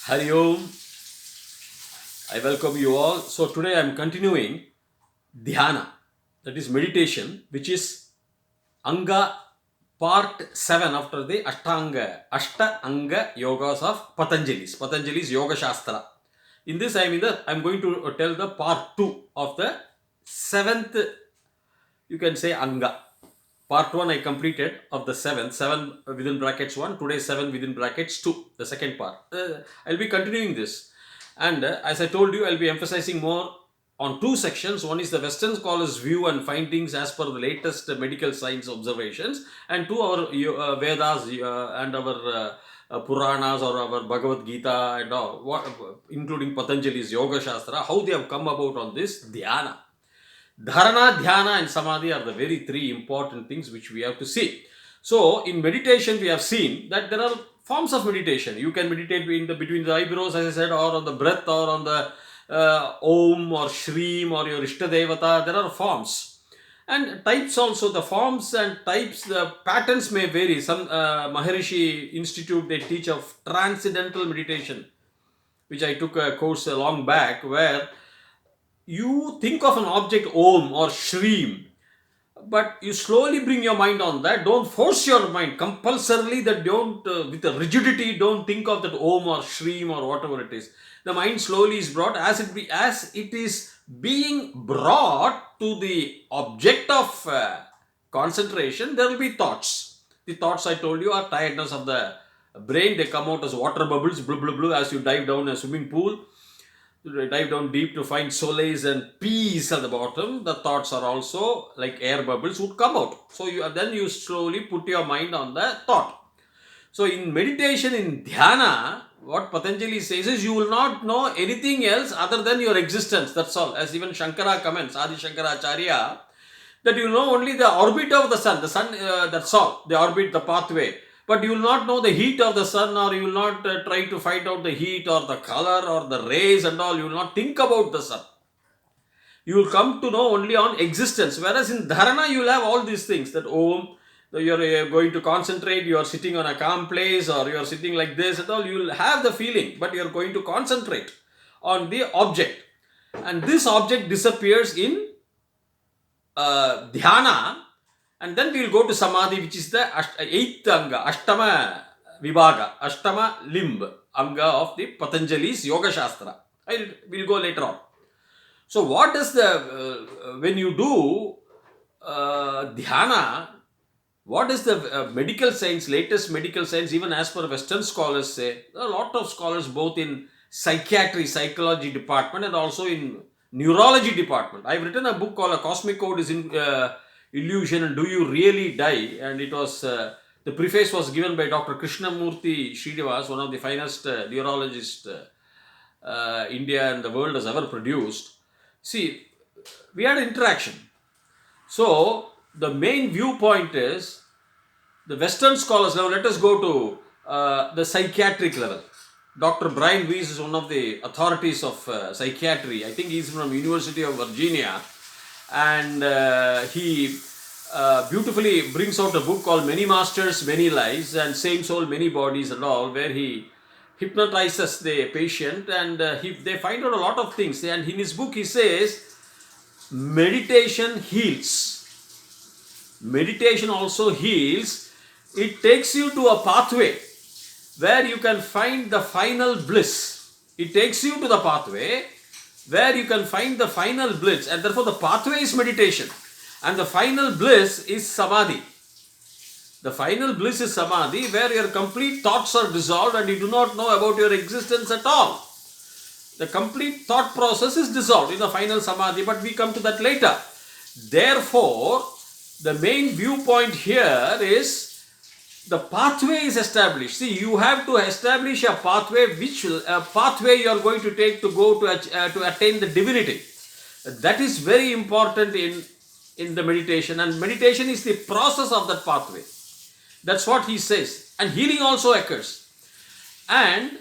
Hari Om, I welcome you all. So today I am continuing Dhyana, that is meditation, which is Anga part 7 after the Ashta Anga yogas of Patanjali's Yoga Shastra. In this I am going to tell the part 2 of the 7th, you can say, Anga. Part 1 I completed of the 7 within brackets 1, today 7 within brackets 2, the second part. I'll be continuing this. And as I told you, I'll be emphasizing more on two sections. One is the Western scholars' view and findings as per the latest medical science observations, and two, our Vedas and our Puranas or our Bhagavad Gita and all, including Patanjali's Yoga Shastra, how they have come about on this Dhyana. Dharana, Dhyana and Samadhi are the very three important things which we have to see. So, in meditation, we have seen that there are forms of meditation. You can meditate between the eyebrows, as I said, or on the breath, or on the Om or Shreem or your Ishtadevata. There are forms. And types also, the forms and types, the patterns may vary. Some Maharishi Institute, they teach of transcendental meditation, which I took a course a long back, where you think of an object Om or Shreem, but you slowly bring your mind on that. Don't force your mind compulsorily, that don't with a rigidity, don't think of that Om or Shreem or whatever it is. The mind slowly is brought as it is being brought to the object of concentration. There will be thoughts. The thoughts, I told you, are tiredness of the brain. They come out as water bubbles, blue, blue, blue, as you dive down a swimming pool. Dive down deep to find solace and peace at the bottom. The thoughts are also like air bubbles would come out. So then you slowly put your mind on the thought. So in meditation, in Dhyana, what Patanjali says is you will not know anything else other than your existence. That's all. As even Shankara comments, Adi Shankaracharya, that you know only the orbit of the sun. The sun, that's all. The orbit, the pathway. But you will not know the heat of the sun, or you will not try to find out the heat or the color or the rays and all. You will not think about the sun. You will come to know only on existence. Whereas in Dharana, you will have all these things. That Om, you are going to concentrate, you are sitting on a calm place, or you are sitting like this and all. You will have the feeling, but you are going to concentrate on the object. And this object disappears in Dhyana. And then we will go to Samadhi, which is the 8th Anga, Ashtama Vibhaga, Ashtama limb, Anga of the Patanjali's Yoga Shastra. We'll go later on. So what is when you do Dhyana, what is the medical science, latest medical science, even as per Western scholars say, there are a lot of scholars both in psychiatry, psychology department, and also in neurology department. I've written a book called A Cosmic Code is Illusion and Do You Really Die? And it was, the preface was given by Dr. Krishnamurthy Srinivas, one of the finest neurologists India and the world has ever produced. See, we had interaction. So, the main viewpoint is the Western scholars. Now, let us go to the psychiatric level. Dr. Brian Weiss is one of the authorities of psychiatry. I think he's from University of Virginia. And he beautifully brings out a book called Many Masters, Many Lives, and Same Soul, Many Bodies and all, where he hypnotizes the patient, and they find out a lot of things. And in his book he says, meditation heals. Meditation also heals. It takes you to a pathway where you can find the final bliss. It takes you to the pathway where you can find the final bliss, and therefore the pathway is meditation, and the final bliss is Samadhi. The final bliss is Samadhi, where your complete thoughts are dissolved and you do not know about your existence at all. The complete thought process is dissolved in the final Samadhi, but we come to that later. Therefore, the main viewpoint here is the pathway is established. See, you have to establish a pathway, pathway you are going to take to go to attain the divinity. That is very important in the meditation, and meditation is the process of that pathway. That's what he says. And healing also occurs. And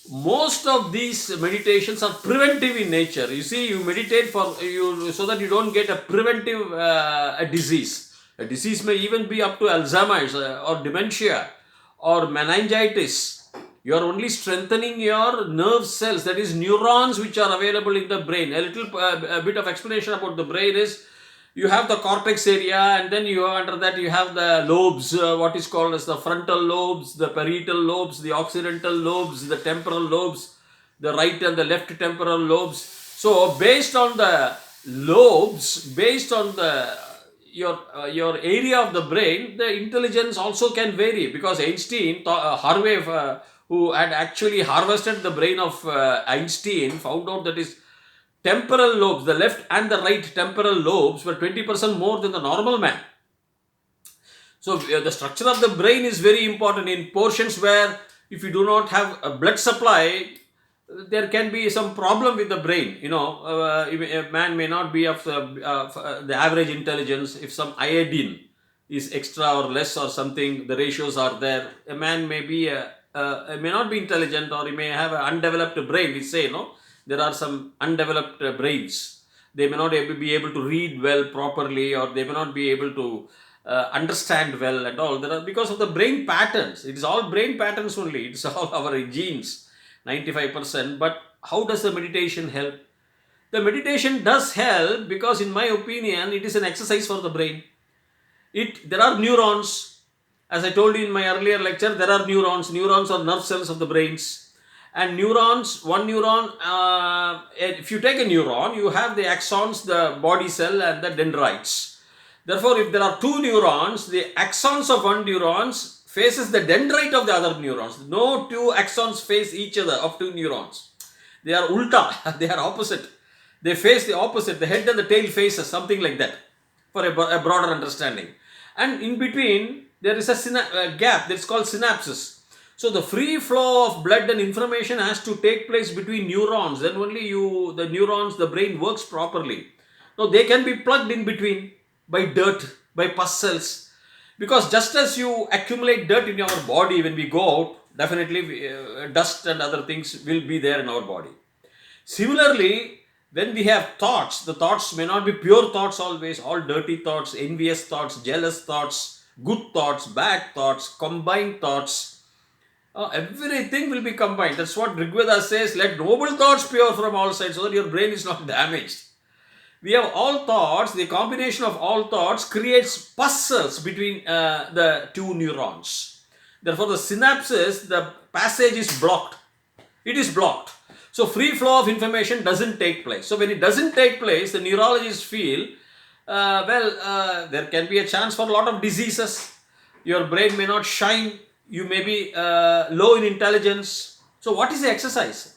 most of these meditations are preventive in nature. You see, you meditate so that you don't get a preventive a disease. A disease may even be up to Alzheimer's or dementia or meningitis You are only strengthening your nerve cells, that is neurons which are available in the brain. A little a bit of explanation about the brain is, you have the cortex area, and then you under that you have the lobes, what is called as the frontal lobes, the parietal lobes, the occipital lobes, the temporal lobes, the right and the left temporal lobes. So based on the lobes, based on the your area of the brain, the intelligence also can vary, because Einstein, Harvey, who had actually harvested the brain of Einstein, found out that his temporal lobes, the left and the right temporal lobes, were 20% more than the normal man. So the structure of the brain is very important. In portions where if you do not have a blood supply, there can be some problem with the brain. A man may not be of the average intelligence. If some iodine is extra or less or something, the ratios are there. A man may be may not be intelligent, or he may have an undeveloped brain. We say, there are some undeveloped brains. They may not be able to read well properly, or they may not be able to understand well and all. There are, because of the brain patterns. It is all brain patterns only. It's all our genes. 95%. But how does the meditation help? The meditation does help because, in my opinion, it is an exercise for the brain. There are neurons. As I told you in my earlier lecture, there are neurons. Neurons are nerve cells of the brains. And neurons, one neuron, if you take a neuron, you have the axons, the body cell, and the dendrites. Therefore, if there are two neurons, the axons of one neuron faces the dendrite of the other neurons. No two axons face each other of two neurons. They are ulta, they are opposite. They face the opposite. The head and the tail faces, something like that, for a broader understanding. And in between, there is a gap that's called synapses. So the free flow of blood and information has to take place between neurons. Then only the brain works properly. Now they can be plugged in between by dirt, by pus cells. Because just as you accumulate dirt in your body when we go out, definitely dust and other things will be there in our body. Similarly, when we have thoughts, the thoughts may not be pure thoughts always, all dirty thoughts, envious thoughts, jealous thoughts, good thoughts, bad thoughts, combined thoughts. Everything will be combined. That's what Rigveda says, let noble thoughts pour from all sides, so that your brain is not damaged. We have all thoughts. The combination of all thoughts creates puzzles between the two neurons. Therefore, the synapses, the passage is blocked. It is blocked. So, free flow of information doesn't take place. So, when it doesn't take place, the neurologists feel, there can be a chance for a lot of diseases. Your brain may not shine. You may be low in intelligence. So, what is the exercise?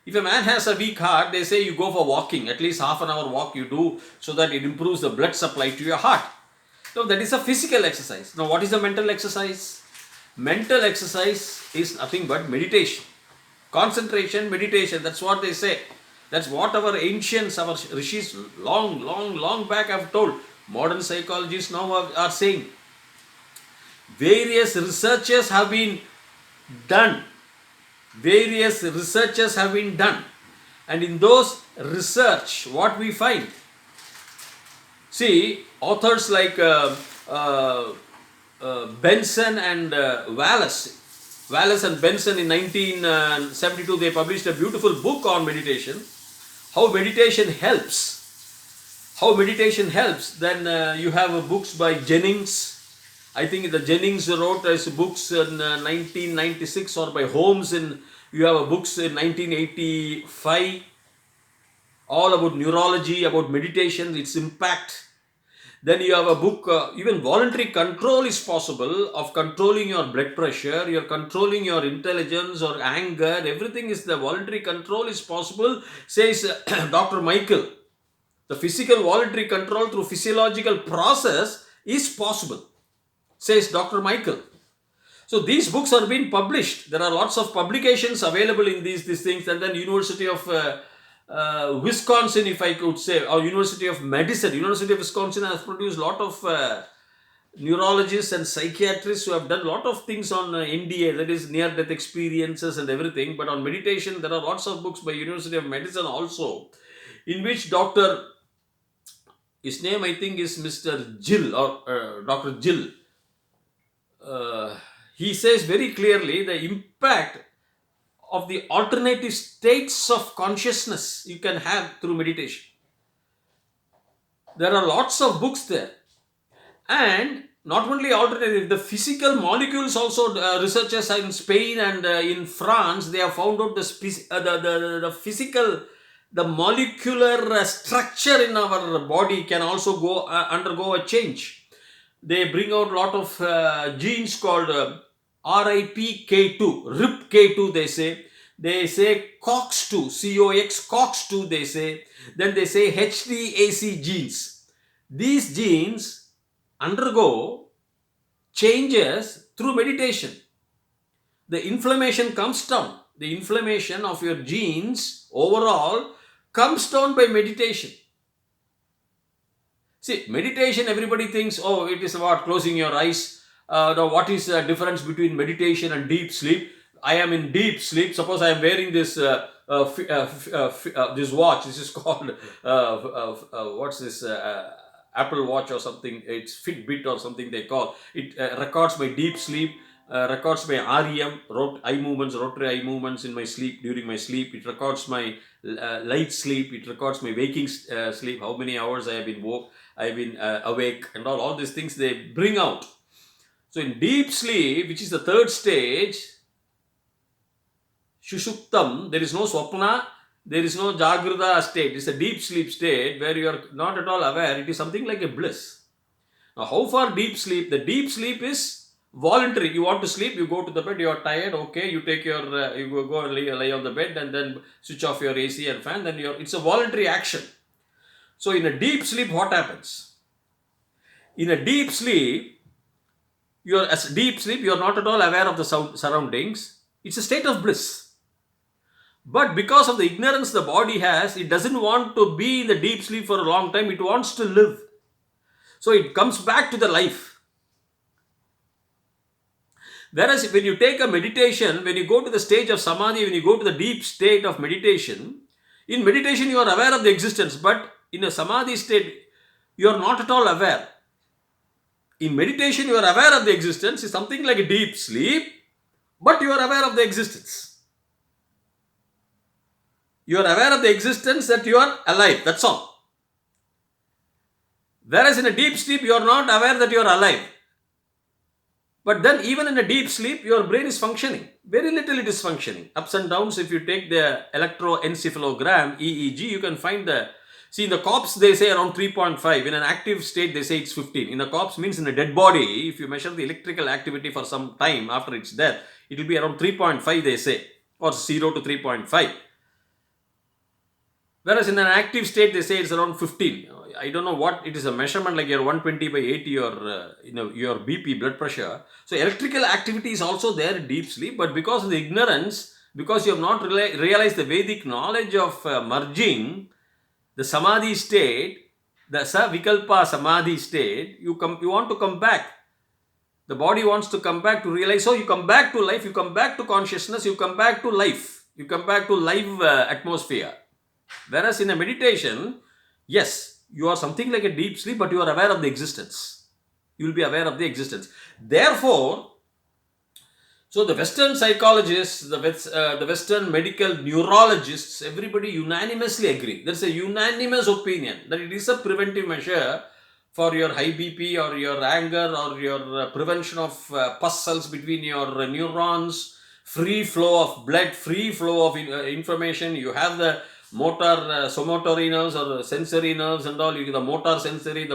If a man has a weak heart, they say you go for walking, at least half an hour walk you do, so that it improves the blood supply to your heart. So that is a physical exercise. Now what is the mental exercise? Mental exercise is nothing but meditation. Concentration, meditation, that's what they say. That's what our ancients, our rishis long back have told. Modern psychologists now are saying. Various researches have been done. And in those research, what we find? See, authors like Benson and Wallace and Benson in 1972, they published a beautiful book on meditation. How meditation helps. Then you have books by Jennings. I think the Jennings wrote his books in 1996, or by Holmes you have books in 1985, all about neurology, about meditation, its impact. Then you have a book, even voluntary control is possible, of controlling your blood pressure, you're controlling your intelligence or anger, everything is the voluntary control is possible, says Dr. Michael. The physical voluntary control through physiological process is possible, says Dr. Michael. So these books are being published. There are lots of publications available in these things. And then University of Wisconsin, if I could say, or University of Medicine. University of Wisconsin has produced a lot of neurologists and psychiatrists who have done a lot of things on NDA, that is near-death experiences and everything. But on meditation, there are lots of books by University of Medicine also, in which his name I think is Mr. Gill, or Dr. Gill. He says very clearly the impact of the alternative states of consciousness you can have through meditation. There are lots of books there. And not only alternative, the physical molecules also, researchers in Spain and in France, they have found out the physical, the molecular structure in our body can also undergo a change. They bring out a lot of genes called RIPK2, they say. They say COX2, COX2, they say. Then they say HDAC genes. These genes undergo changes through meditation. The inflammation comes down. The inflammation of your genes overall comes down by meditation. See, meditation, everybody thinks, oh, it is about closing your eyes. Now, what is the difference between meditation and deep sleep? I am in deep sleep. Suppose I am wearing this this watch. This is called what's this? Apple Watch or something. It's Fitbit or something they call it. Records my deep sleep, records my REM, eye movements, rotary eye movements in my sleep, during my sleep. It records my light sleep. It records my waking sleep, how many hours I have been awake, and all these things they bring out. So in deep sleep, which is the third stage, Shushuptam, there is no Swapna, there is no Jagrata state. It's a deep sleep state where you are not at all aware. It is something like a bliss. Now, how far deep sleep? The deep sleep is voluntary. You want to sleep, you go to the bed, you are tired, okay, you take your, you go and lay on the bed and then switch off your AC and fan, then it's a voluntary action. So in a deep sleep, what happens? In a deep sleep, you are not at all aware of the surroundings. It's a state of bliss. But because of the ignorance the body has, it doesn't want to be in the deep sleep for a long time. It wants to live. So it comes back to the life. Whereas when you take a meditation, when you go to the stage of samadhi, when you go to the deep state of meditation, in meditation you are aware of the existence, but in a samadhi state, you are not at all aware. In meditation, you are aware of the existence. It's something like a deep sleep, but you are aware of the existence. You are aware of the existence that you are alive. That's all. Whereas in a deep sleep, you are not aware that you are alive. But then even in a deep sleep, your brain is functioning. Very little it is functioning. Ups and downs, if you take the electroencephalogram, EEG, you can find see in the corpse, they say around 3.5. In an active state, they say it's 15. In the corpse means in a dead body, if you measure the electrical activity for some time after its death, it will be around 3.5, they say, or 0 to 3.5. Whereas in an active state, they say it's around 15. I don't know what it is, a measurement like your 120/80 or your BP, blood pressure. So electrical activity is also there in deep sleep, but because of the ignorance, because you have not realized the Vedic knowledge of merging the samadhi state, the savikalpa samadhi state, you want to come back. The body wants to come back to realize. So you come back to life, you come back to consciousness, you come back to life, you come back to live atmosphere. Whereas in a meditation, yes, you are something like a deep sleep, but you are aware of the existence. You will be aware of the existence. Therefore, so the Western psychologists, the Western medical neurologists, everybody unanimously agree. There's a unanimous opinion that it is a preventive measure for your high BP or your anger or your prevention of pus cells between your neurons, free flow of blood, free flow of information. You have the motor, somotory nerves or sensory nerves and all. The motor sensory,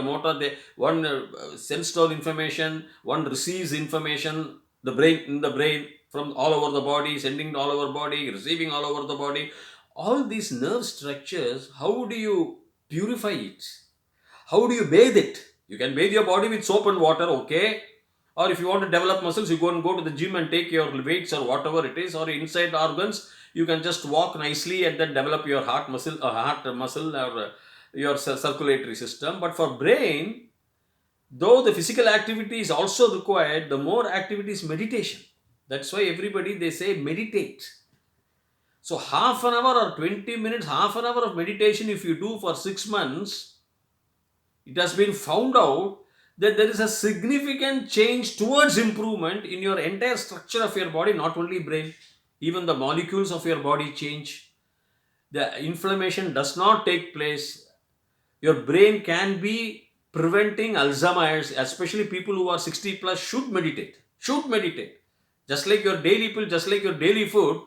one sends down information, one receives information, in the brain from all over the body, sending all over body, receiving all over the body. All these nerve structures, how do you purify it? How do you bathe it? You can bathe your body with soap and water, okay? Or if you want to develop muscles, you go to the gym and take your weights or whatever it is, or inside organs, you can just walk nicely and then develop your heart muscle or your circulatory system. But for brain, though the physical activity is also required, the more activity is meditation. That's why everybody, they say meditate. So half an hour or 20 minutes, half an hour of meditation, if you do for 6 months, it has been found out that there is a significant change towards improvement in your entire structure of your body, not only brain. Even the molecules of your body change. The inflammation does not take place. Your brain can be preventing Alzheimer's, especially people who are 60 plus should meditate. Should meditate. Just like your daily pill, just like your daily food,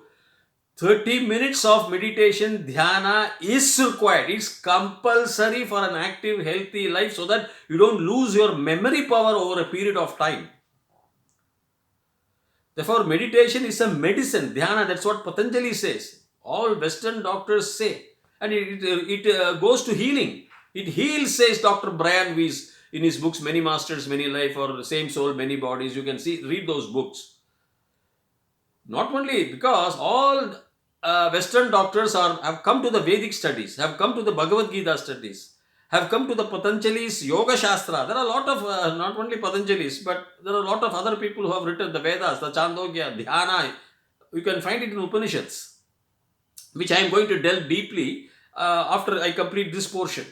30 minutes of meditation, dhyana is required. It's compulsory for an active, healthy life so that you don't lose your memory power over a period of time. Therefore, meditation is a medicine. Dhyana, that's what Patanjali says. All Western doctors say. And it goes to healing. It heals, says Dr. Brian Weiss in his books, Many Masters, Many Life, or The Same Soul, Many Bodies. You can read those books. Not only because all Western doctors have come to the Vedic studies, have come to the Bhagavad Gita studies, have come to the Patanjali's Yoga Shastra. There are a lot of, not only Patanjali's, but there are a lot of other people who have written the Vedas, the Chandogya, Dhyana. You can find it in Upanishads, which I am going to delve deeply after I complete this portion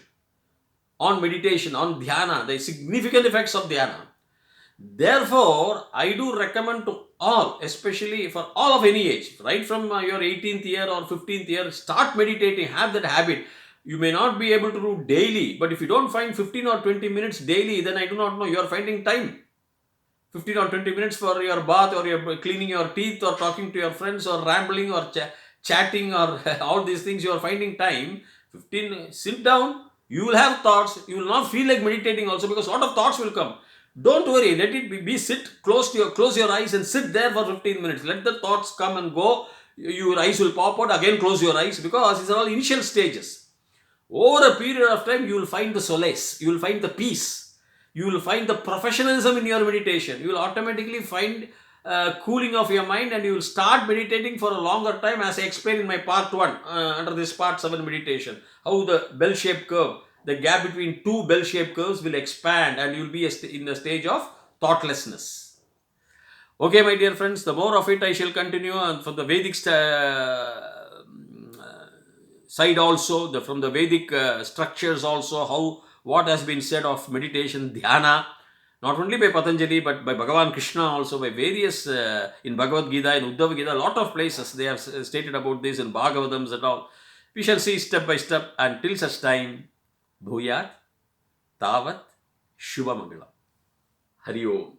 on meditation, on Dhyana, the significant effects of Dhyana. Therefore, I do recommend to all, especially for all of any age, right from your 18th year or 15th year, start meditating, have that habit. You may not be able to do daily, but if you don't find 15 or 20 minutes daily, then I do not know, you are finding time. 15 or 20 minutes for your bath, or you're cleaning your teeth, or talking to your friends, or rambling, or chatting, or all these things, you are finding time. 15, sit down, you will have thoughts, you will not feel like meditating also, because a lot of thoughts will come. Don't worry, let it be sit, close your eyes and sit there for 15 minutes. Let the thoughts come and go. Your eyes will pop out, again close your eyes, because these are all initial stages. Over a period of time, you will find the solace, you will find the peace, you will find the professionalism in your meditation. You will automatically find cooling of your mind, and you will start meditating for a longer time, as I explained in my part 1 under this part 7 meditation. How the bell-shaped curve, the gap between two bell-shaped curves will expand, and you will be in the stage of thoughtlessness. Okay, my dear friends, the more of it I shall continue, and from the Vedic side also, from the Vedic structures also, what has been said of meditation, dhyana, not only by Patanjali, but by Bhagavan Krishna also, by various, in Bhagavad Gita, in Uddhava Gita, a lot of places they have stated about this, in Bhagavatams and all. We shall see step by step, until such time, Bhuyat, Tavat, Shubhamangalam. Hari Om.